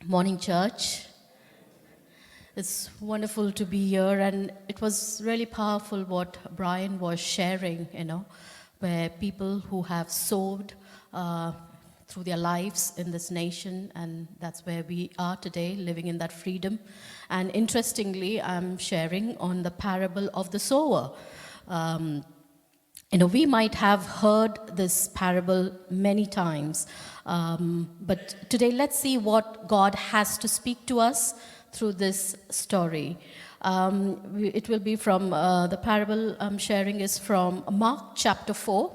Morning, church. It's wonderful to be here, and it was really powerful what Brian was sharing, where people who have sowed through their lives in this nation, and that's where we are today, living in that freedom. And interestingly, I'm sharing on the parable of the sower. We might have heard this parable many times, but today let's see what God has to speak to us through this story. It will be from the parable I'm sharing is from Mark chapter 4.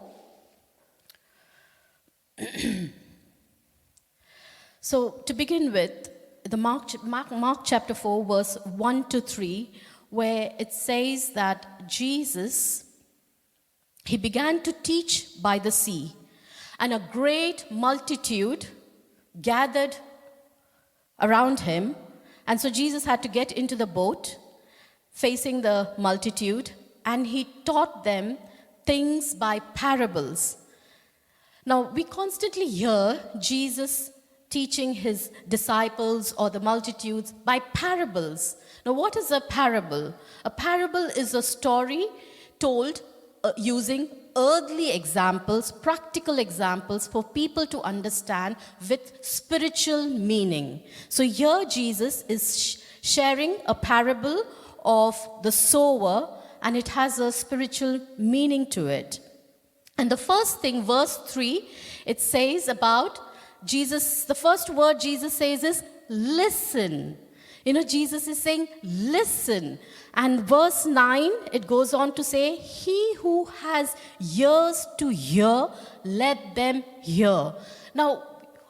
So to begin with, the Mark chapter 4, verse 1 to 3, where it says that Jesus, he began to teach by the sea, and a great multitude gathered around him. And so Jesus had to get into the boat facing the multitude, and he taught them things by parables. Now, we constantly hear Jesus teaching his disciples or the multitudes by parables. Now, what is a parable? A parable is a story told using earthly examples, practical examples for people to understand with spiritual meaning. So here Jesus is sharing a parable of the sower, and it has a spiritual meaning to it. And the first thing, verse 3, it says about Jesus, the first word Jesus says is listen. Jesus is saying, listen. And verse 9, it goes on to say, he who has ears to hear, let them hear. Now,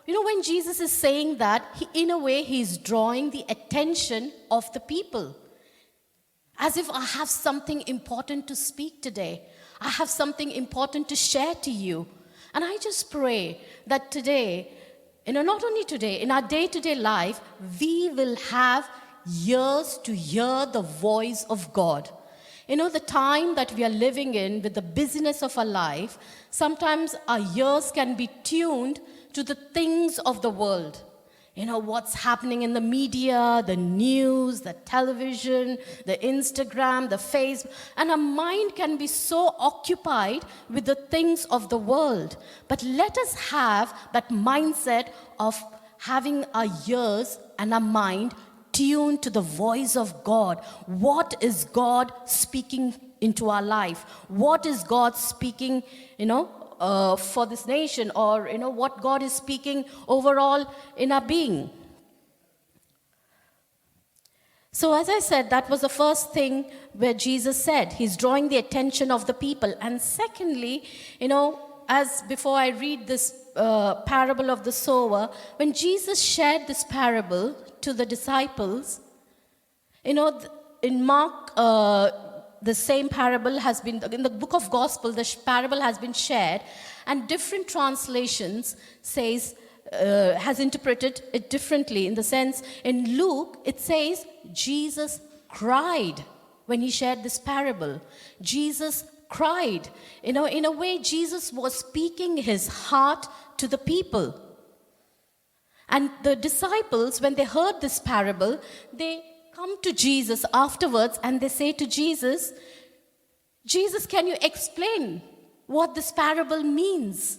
when Jesus is saying that, in a way, he's drawing the attention of the people. As if I have something important to speak today. I have something important to share to you. And I just pray that today, not only today, in our day-to-day life, we will have ears to hear the voice of God. The time that we are living in with the busyness of our life, sometimes our ears can be tuned to the things of the world. What's happening in the media, the news, the television, the Instagram, the Facebook. And our mind can be so occupied with the things of the world. But let us have that mindset of having our ears and our mind tuned to the voice of God. What is God speaking into our life? What is God speaking, for this nation, or what God is speaking overall in our being. So as I said, that was the first thing where Jesus said, he's drawing the attention of the people. And secondly, as before I read this parable of the sower, when Jesus shared this parable to the disciples, in Mark, the same parable has been, in the book of Gospel, the parable has been shared, and different translations has interpreted it differently. In the sense, in Luke, it says, Jesus cried when he shared this parable. Jesus cried. In a way, Jesus was speaking his heart to the people. And the disciples, when they heard this parable, they come to Jesus afterwards and they say to Jesus, Jesus, can you explain what this parable means?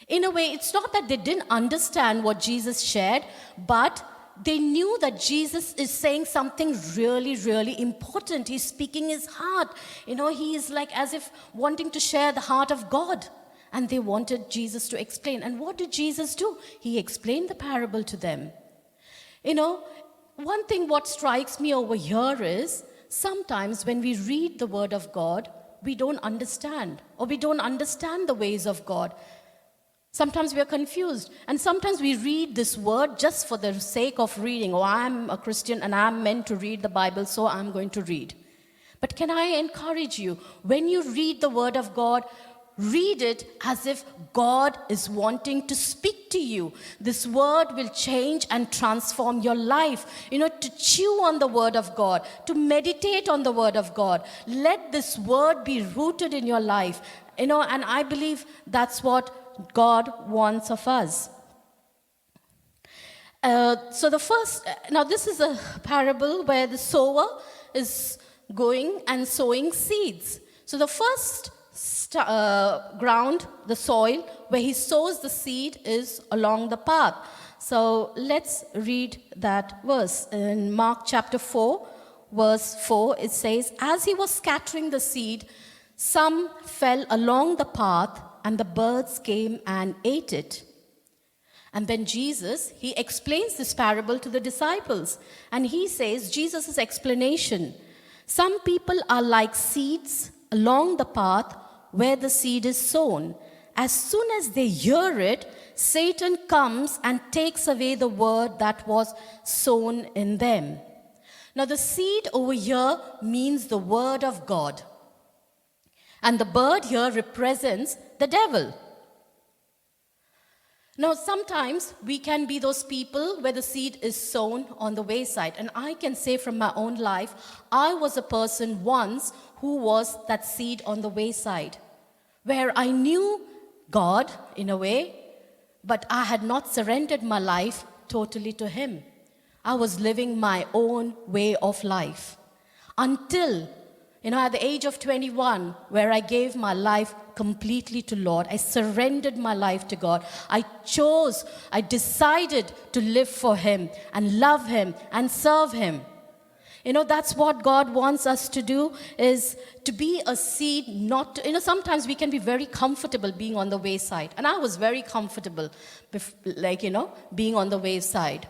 In a way, it's not that they didn't understand what Jesus shared, but they knew that Jesus is saying something really, really important. He's speaking his heart. He is like as if wanting to share the heart of God. And they wanted Jesus to explain. And what did Jesus do? He explained the parable to them. One thing what strikes me over here is sometimes when we read the word of God, we don't understand, or we don't understand the ways of God. Sometimes we are confused, and sometimes we read this word just for the sake of reading. Oh, I'm a Christian and I'm meant to read the Bible, so I'm going to read. But can I encourage you, when you read the word of God, read it as if God is wanting to speak to you. This word will change and transform your life. To chew on the word of God, to meditate on the word of God. Let this word be rooted in your life. And I believe that's what God wants of us. So the first, now this is a parable where the sower is going and sowing seeds. So the first ground, the soil, where he sows the seed is along the path. So let's read that verse. In Mark chapter 4, verse 4, it says, "As he was scattering the seed, some fell along the path, and the birds came and ate it." And then Jesus, he explains this parable to the disciples. And he says, Jesus' explanation, "Some people are like seeds along the path where the seed is sown. As soon as they hear it, Satan comes and takes away the word that was sown in them." Now the seed over here means the word of God. And the bird here represents the devil. Now, sometimes we can be those people where the seed is sown on the wayside. And I can say from my own life, I was a person once who was that seed on the wayside, where I knew God in a way, but I had not surrendered my life totally to Him. I was living my own way of life until, at the age of 21, where I gave my life completely to Lord. I surrendered my life to God. I decided to live for Him and love Him and serve Him. That's what God wants us to do, is to be a seed, not to, sometimes we can be very comfortable being on the wayside. And I was very comfortable, being on the wayside.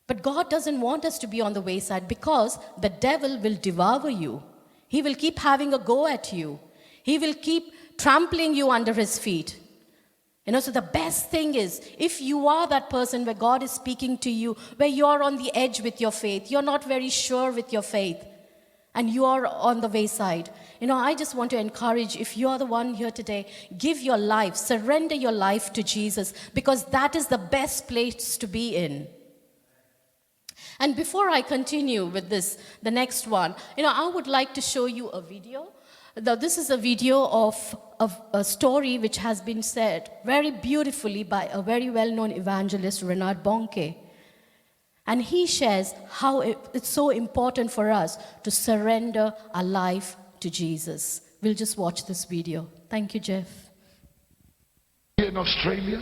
But God doesn't want us to be on the wayside, because the devil will devour you. He will keep having a go at you. He will keep trampling you under his feet. So the best thing is, if you are that person where God is speaking to you, where you're on the edge with your faith, you're not very sure with your faith, and you are on the wayside, I just want to encourage, if you are the one here today, give your life, surrender your life to Jesus, because that is the best place to be in. And before I continue with the next one, I would like to show you a video. Now, this is a video of a story which has been said very beautifully by a very well-known evangelist, Reinhard Bonnke. And he shares how it's so important for us to surrender our life to Jesus. We'll just watch this video. Thank you, Jeff. In Australia,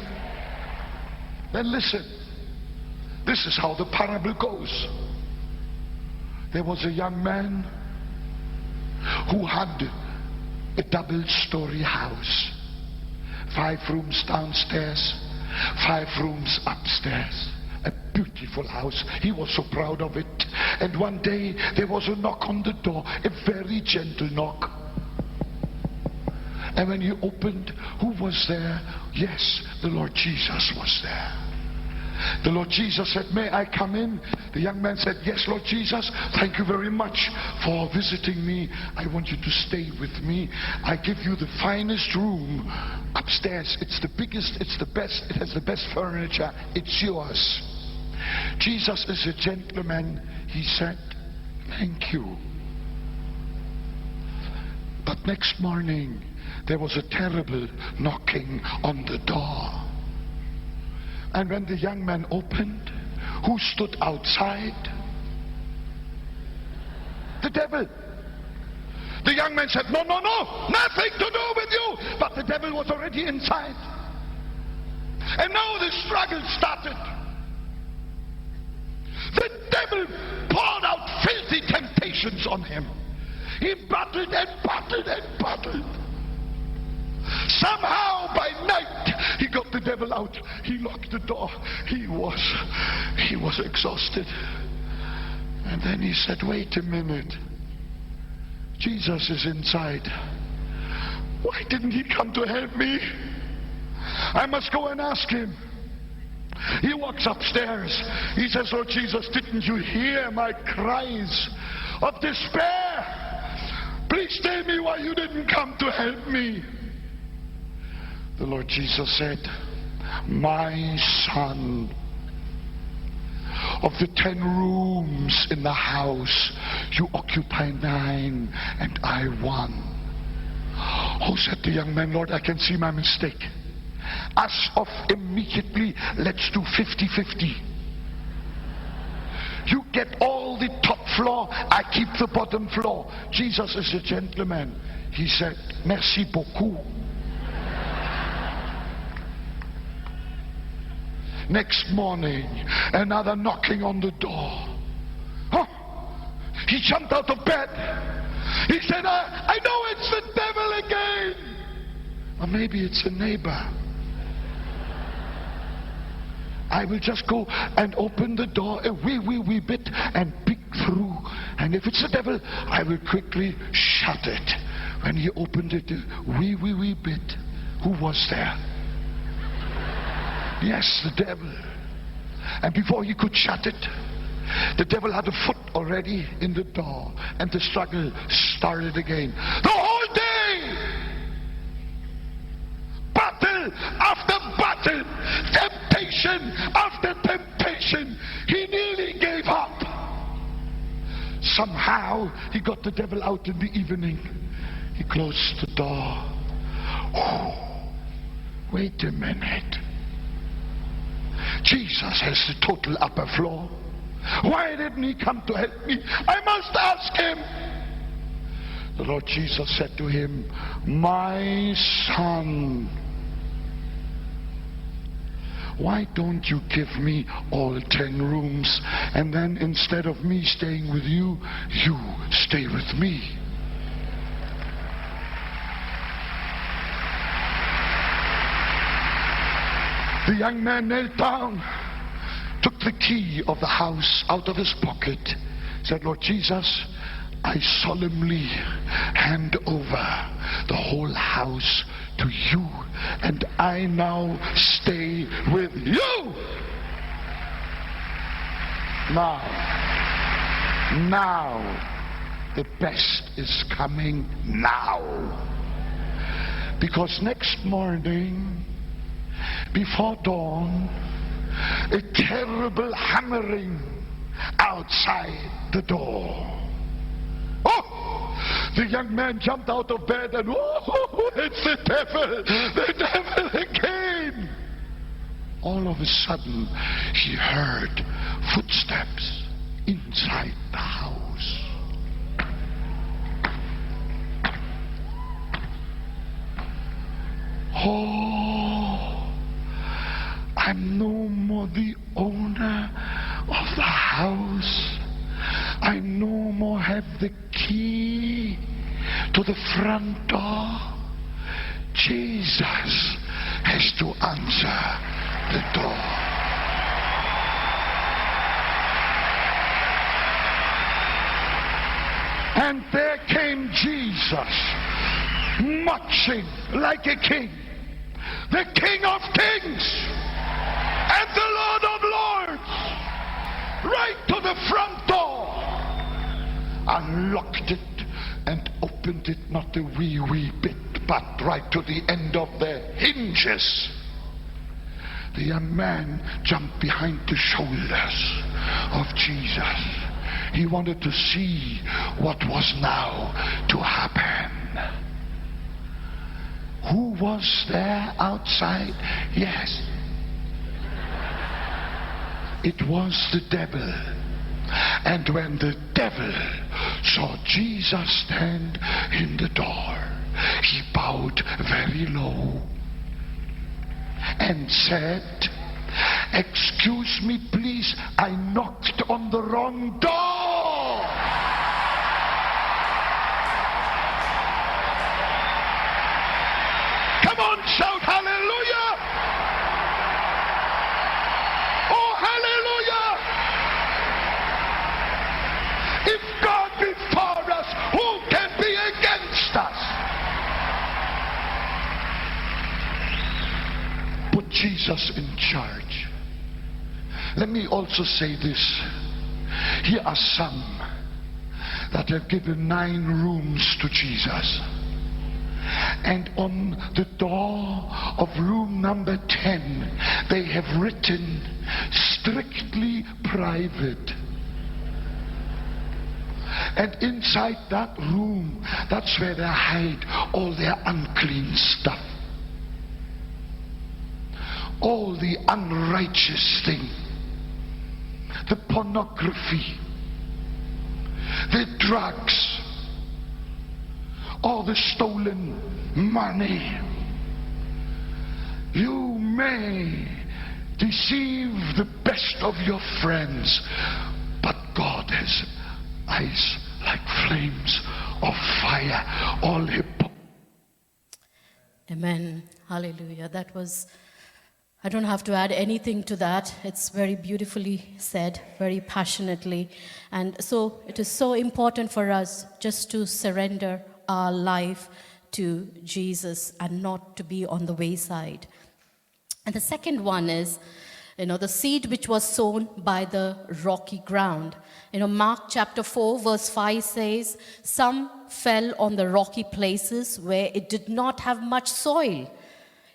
then listen. This is how the parable goes. There was a young man who had a double-story house. 5 rooms downstairs, 5 rooms upstairs. A beautiful house. He was so proud of it. And one day there was a knock on the door, a very gentle knock. And when he opened, who was there? Yes, the Lord Jesus was there. The Lord Jesus said, "May I come in?" The young man said, "Yes, Lord Jesus, thank you very much for visiting me. I want you to stay with me. I give you the finest room upstairs. It's the biggest, it's the best, it has the best furniture. It's yours." Jesus is a gentleman. He said, "Thank you." But next morning, there was a terrible knocking on the door. And when the young man opened, who stood outside? The devil. The young man said, "No, no, no, nothing to do with you." But the devil was already inside. And now the struggle started. The devil poured out filthy temptations on him. He battled and battled and battled. Somehow by night he got the devil out. He locked the door. He was exhausted. And then he said, "Wait a minute. Jesus is inside. Why didn't he come to help me? I must go and ask him." He walks upstairs. He says, "Lord Jesus, didn't you hear my cries of despair? Please tell me why you didn't come to help me." The Lord Jesus said, "My son, of the 10 rooms in the house, you occupy 9 and I 1. "Oh," said the young man, "Lord, I can see my mistake. As of immediately, let's do 50-50. You get all the top floor, I keep the bottom floor. Jesus is a gentleman. He said, merci beaucoup. Next morning, another knocking on the door. Huh? He jumped out of bed. He said, I know it's the devil again. Or maybe it's a neighbor. I will just go and open the door a wee bit and peek through. And if it's the devil, I will quickly shut it. When he opened it a wee bit, who was there? Yes, the devil. And before he could shut it, the devil had a foot already in the door, and the struggle started again. The whole day! Battle after battle, temptation after temptation. He nearly gave up. Somehow, he got the devil out in the evening. He closed the door. Oh, wait a minute. Jesus has the total upper floor. Why didn't he come to help me? I must ask him. The Lord Jesus said to him, my son, why don't you give me all 10 rooms, and then instead of me staying with you, you stay with me? The young man knelt down, took the key of the house out of his pocket, said, Lord Jesus, I solemnly hand over the whole house to you, and I now stay with you. Now, the best is coming now. Because next morning, before dawn, a terrible hammering outside the door. Oh! The young man jumped out of bed and, oh, it's the devil again. All of a sudden, he heard footsteps inside the house. Oh, I'm no more the owner of the house. I no more have the key to the front door. Jesus has to answer the door. And there came Jesus, marching like a king, the King of Kings and the Lord of Lords, right to the front door, unlocked it and opened it, not a wee bit, but right to the end of the hinges. The young man jumped behind the shoulders of Jesus. He wanted to see what was now to happen. Who was there outside? Yes. It was the devil. And when the devil saw Jesus stand in the door, he bowed very low and said, excuse me please, I knocked on the wrong door. Come on, shout hallelujah. Oh, hallelujah. If God be for us, who can be against us? Put Jesus in charge. Let me also say this. Here are some that have given 9 rooms to Jesus. And on the door of room number 10, they have written, strictly private. And inside that room, that's where they hide all their unclean stuff. all the unrighteous thing, the pornography, the drugs, all the stolen money. You may deceive the best of your friends, but God has eyes like flames of fire. All hypocrisy. Amen. Hallelujah. That was, I don't have to add anything to that. It's very beautifully said, very passionately. And so it is so important for us just to surrender our life to Jesus and not to be on the wayside. And the second one is, the seed which was sown by the rocky ground. Mark chapter 4 verse 5 says, some fell on the rocky places where it did not have much soil.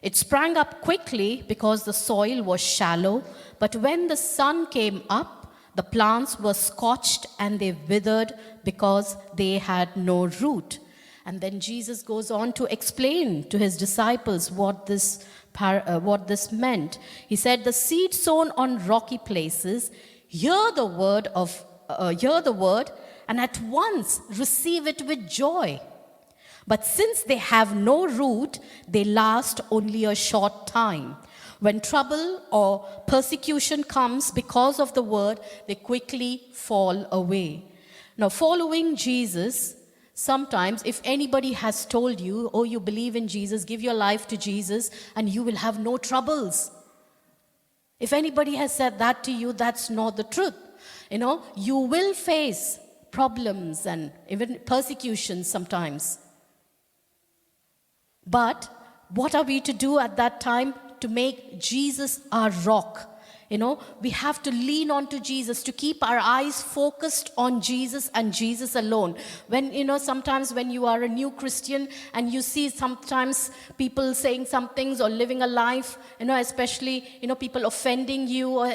It sprang up quickly because the soil was shallow, but when the sun came up, the plants were scorched and they withered because they had no root. And then Jesus goes on to explain to his disciples what this meant. He said, the seed sown on rocky places hear the word and at once receive it with joy. But since they have no root, they last only a short time. When trouble or persecution comes because of the word, they quickly fall away. Now, following Jesus, sometimes if anybody has told you, oh, you believe in Jesus, give your life to Jesus, and you will have no troubles. If anybody has said that to you, that's not the truth. You will face problems and even persecution sometimes. But what are we to do at that time? To make Jesus our rock. We have to lean on to Jesus, to keep our eyes focused on Jesus and Jesus alone. When, sometimes when you are a new Christian and you see sometimes people saying some things or living a life, especially, people offending you,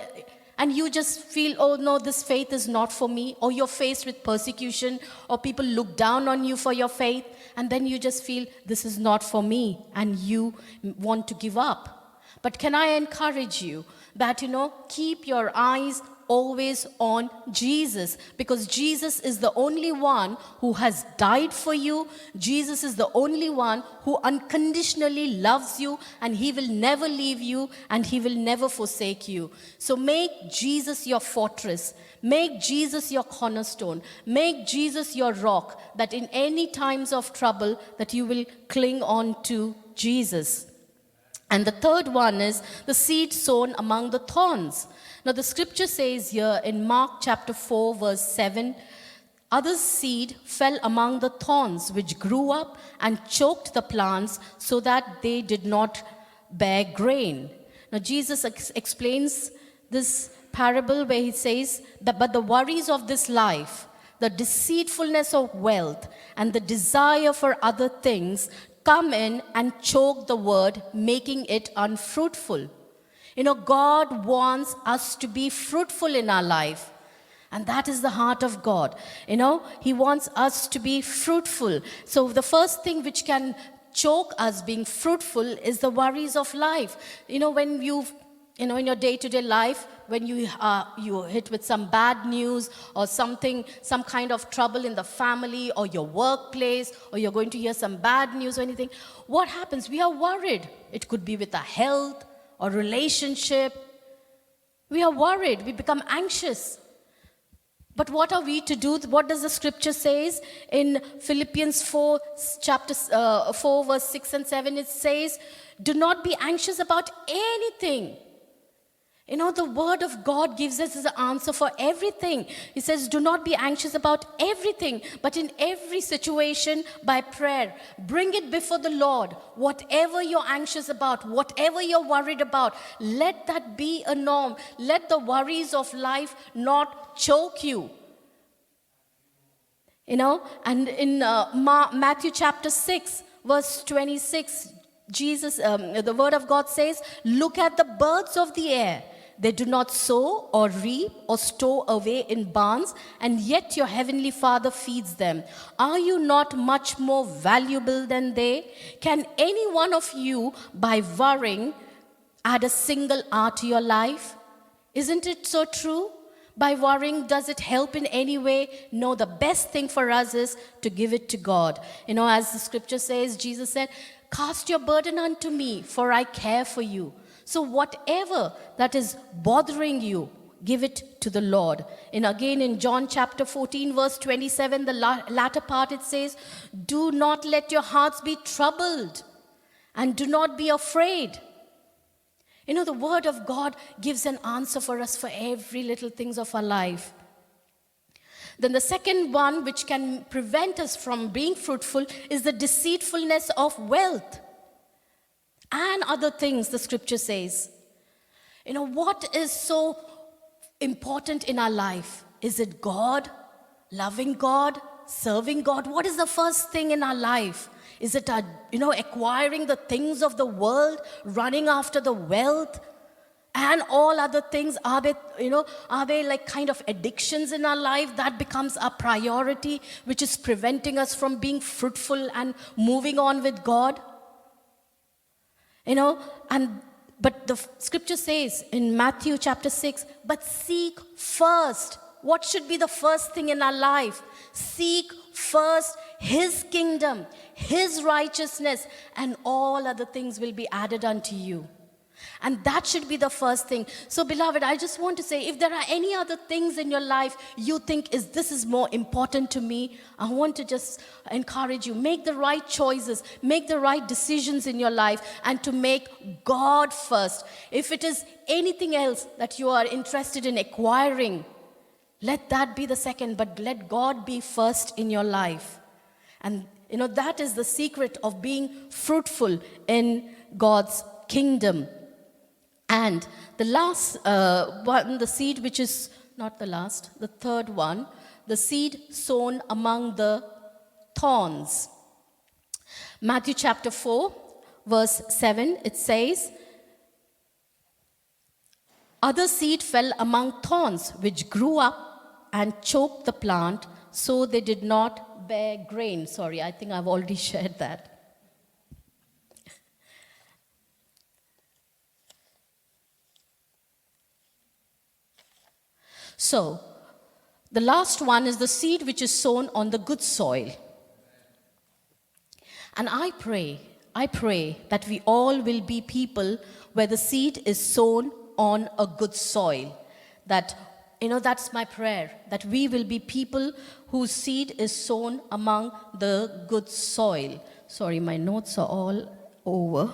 and you just feel, oh no, this faith is not for me, or you're faced with persecution, or people look down on you for your faith, and then you just feel, this is not for me, and you want to give up. But can I encourage you that, keep your eyes always on Jesus, because Jesus is the only one who has died for you. Jesus is the only one who unconditionally loves you, and he will never leave you and he will never forsake you. So make Jesus your fortress. Make Jesus your cornerstone. Make Jesus your rock, that in any times of trouble that you will cling on to Jesus. And the third one is the seed sown among the thorns. Now the scripture says here in Mark chapter 4 verse 7, other seed fell among the thorns which grew up and choked the plants so that they did not bear grain. Now Jesus explains this parable where he says that but the worries of this life, the deceitfulness of wealth, and the desire for other things come in and choke the word, making it unfruitful. God wants us to be fruitful in our life. And that is the heart of God. He wants us to be fruitful. So the first thing which can choke us being fruitful is the worries of life. When in your day-to-day life, when you hit with some bad news or something, some kind of trouble in the family or your workplace, or you're going to hear some bad news or anything, what happens? We are worried. It could be with our health or relationship. We are worried. We become anxious. But what are we to do? What does the scripture says in Philippians 4, chapter 4, verse 6 and 7? It says, do not be anxious about anything. The word of God gives us the answer for everything. He says, do not be anxious about everything, but in every situation by prayer, bring it before the Lord. Whatever you're anxious about, whatever you're worried about, let that be a norm. Let the worries of life not choke you. And in Matthew chapter 6, verse 26, the word of God says, look at the birds of the air. They do not sow or reap or store away in barns, and yet your heavenly Father feeds them. Are you not much more valuable than they? Can any one of you, by worrying, add a single hour to your life? Isn't it so true? By worrying, does it help in any way? No, the best thing for us is to give it to God. As the scripture says, Jesus said, cast your burden unto me, for I care for you. So whatever that is bothering you, give it to the Lord. And again in John chapter 14, verse 27, the latter part, it says, do not let your hearts be troubled and do not be afraid. The word of God gives an answer for us for every little things of our life. Then the second one which can prevent us from being fruitful is the deceitfulness of wealth and other things, the scripture says. What is so important in our life? Is it God, loving God, serving God? What is the first thing in our life? Is it acquiring the things of the world, running after the wealth and all other things? Are they like kind of addictions in our life that becomes our priority, which is preventing us from being fruitful and moving on with God? But the scripture says in Matthew chapter 6, but seek first. What should be the first thing in our life? Seek first His kingdom, His righteousness, and all other things will be added unto you. And that should be the first thing. So, beloved, I just want to say, if there are any other things in your life you think this is more important to me, I want to just encourage you, make the right choices, make the right decisions in your life, and to make God first. If it is anything else that you are interested in acquiring, let that be the second, but let God be first in your life. And that is the secret of being fruitful in God's kingdom. And the last one, the seed which is not the last, the third one, the seed sown among the thorns. Matthew chapter 4, verse 7, it says, other seed fell among thorns, which grew up and choked the plant, so they did not bear grain. Sorry, I think I've already shared that. So, the last one is the seed which is sown on the good soil. And I pray that we all will be people where the seed is sown on a good soil. That's my prayer, that we will be people whose seed is sown among the good soil. Sorry, my notes are all over.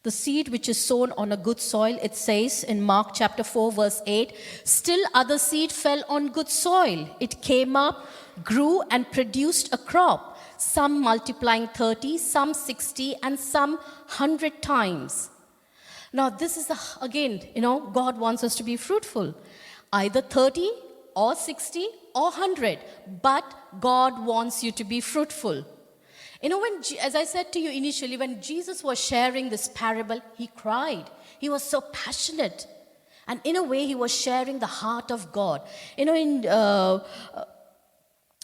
The seed which is sown on a good soil, it says in Mark chapter 4, verse 8, still other seed fell on good soil. It came up, grew, and produced a crop, some multiplying 30, some 60, and some 100 times. Now, this is again, God wants us to be fruitful. Either 30 or 60 or 100, but God wants you to be fruitful. As I said to you initially, when Jesus was sharing this parable, he cried. He was so passionate. And in a way, he was sharing the heart of God. In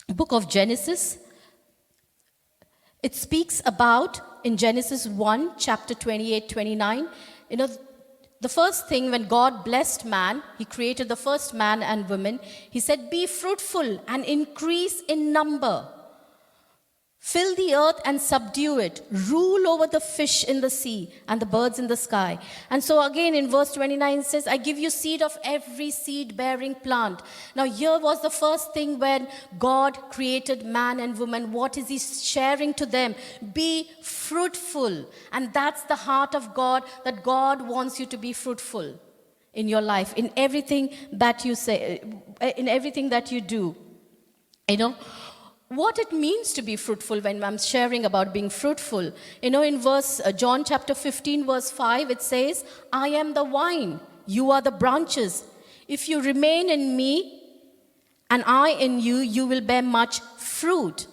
book of Genesis, it speaks about, in Genesis 1, chapter 28, 29, the first thing when God blessed man, he created the first man and woman. He said, be fruitful and increase in number. Fill the earth and subdue it. Rule over the fish in the sea and the birds in the sky. And so again in verse 29 it says, I give you seed of every seed-bearing plant. Now here was the first thing when God created man and woman. What is he sharing to them? Be fruitful. And that's the heart of God, that God wants you to be fruitful in your life, in everything that you say, in everything that you do. What it means to be fruitful when I'm sharing about being fruitful. In John chapter 15, verse 5, it says, I am the vine, you are the branches. If you remain in me and I in you, you will bear much fruit.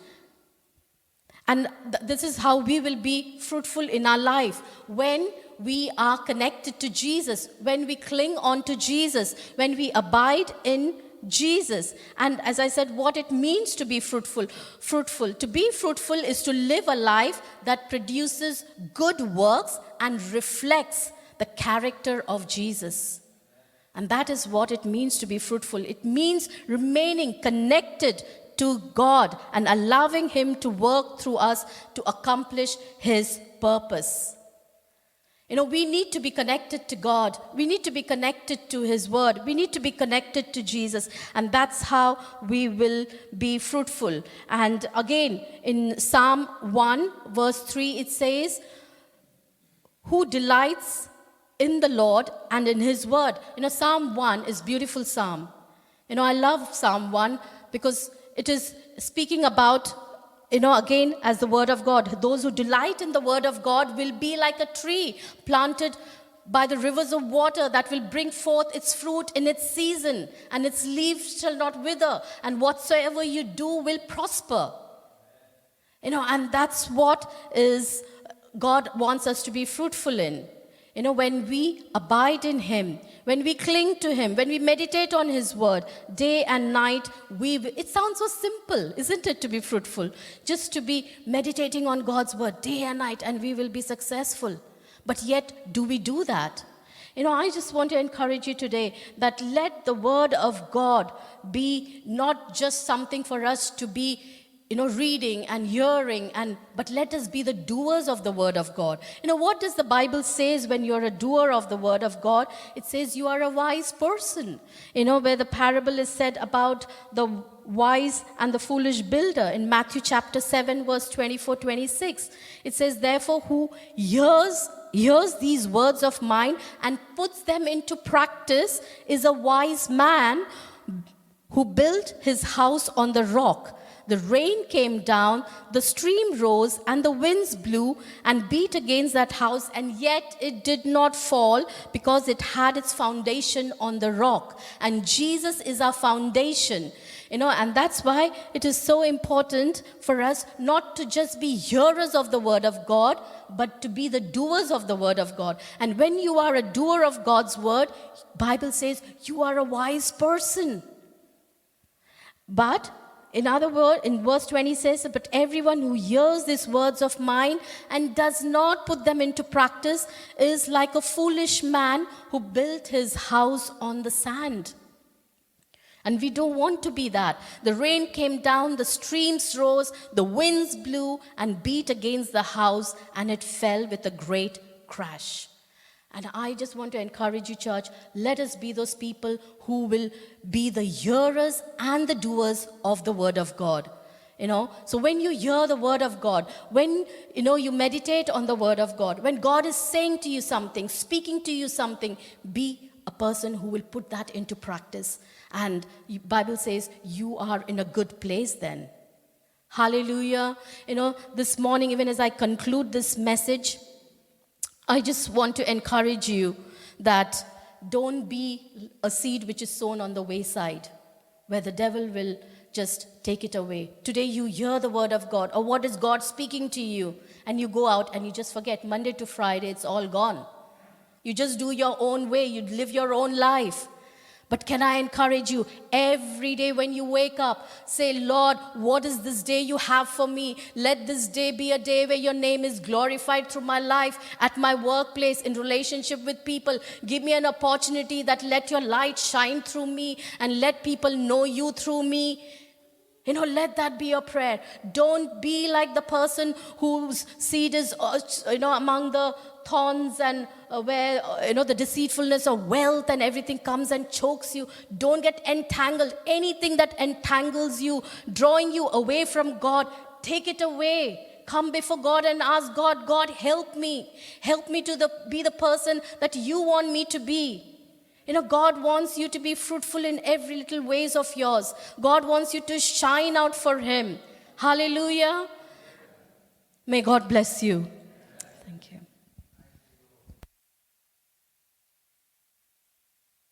And this is how we will be fruitful in our life. When we are connected to Jesus, when we cling on to Jesus, when we abide in Jesus. And as I said, what it means to be fruitful. To be fruitful is to live a life that produces good works and reflects the character of Jesus. And that is what it means to be fruitful. It means remaining connected to God and allowing Him to work through us to accomplish His purpose. We need to be connected to God. We need to be connected to His Word. We need to be connected to Jesus. And that's how we will be fruitful. And again, in Psalm 1, verse 3, it says, "Who delights in the Lord and in His Word." Psalm 1 is a beautiful psalm. I love Psalm 1 because it is speaking about, again, as the Word of God. Those who delight in the Word of God will be like a tree planted by the rivers of water that will bring forth its fruit in its season, and its leaves shall not wither, and whatsoever you do will prosper. And that's what is God wants us to be fruitful in. When we abide in Him, when we cling to Him, when we meditate on His Word day and night, it sounds so simple, isn't it, to be fruitful? Just to be meditating on God's Word day and night, and we will be successful. But yet, do we do that? I just want to encourage you today that let the Word of God be not just something for us to be reading and hearing, but let us be the doers of the Word of God. What does the Bible says when you're a doer of the Word of God? It says you are a wise person. Where the parable is said about the wise and the foolish builder in Matthew chapter 7, verse 24-26. It says, "Therefore, who hears these words of mine and puts them into practice is a wise man who built his house on the rock. The rain came down, the stream rose, and the winds blew and beat against that house, and yet it did not fall because it had its foundation on the rock." And Jesus is our foundation. And that's why it is so important for us not to just be hearers of the Word of God, but to be the doers of the Word of God. And when you are a doer of God's Word, Bible says you are a wise person. But in other words, in verse 20 says, "But everyone who hears these words of mine and does not put them into practice is like a foolish man who built his house on the sand." And we don't want to be that. The rain came down, the streams rose, the winds blew and beat against the house, and it fell with a great crash. And I just want to encourage you, church, let us be those people who will be the hearers and the doers of the Word of God. So when you hear the Word of God, when you meditate on the Word of God, when God is saying to you something, speaking to you something, be a person who will put that into practice. And the Bible says you are in a good place then. Hallelujah. This morning, even as I conclude this message, I just want to encourage you that don't be a seed which is sown on the wayside, where the devil will just take it away. Today you hear the Word of God, or what is God speaking to you, and you go out and you just forget. Monday to Friday, it's all gone. You just do your own way. You live your own life. But can I encourage you, every day when you wake up, say, "Lord, what is this day you have for me? Let this day be a day where your name is glorified through my life, at my workplace, in relationship with people. Give me an opportunity that let your light shine through me and let people know you through me." Let that be your prayer. Don't be like the person whose seed is, among the thorns and where, the deceitfulness of wealth and everything comes and chokes you. Don't get entangled. Anything that entangles you, drawing you away from God, take it away. Come before God and ask God, "God, help me. Help me to be the person that you want me to be." God wants you to be fruitful in every little ways of yours. God wants you to shine out for Him. Hallelujah. May God bless you. Thank you.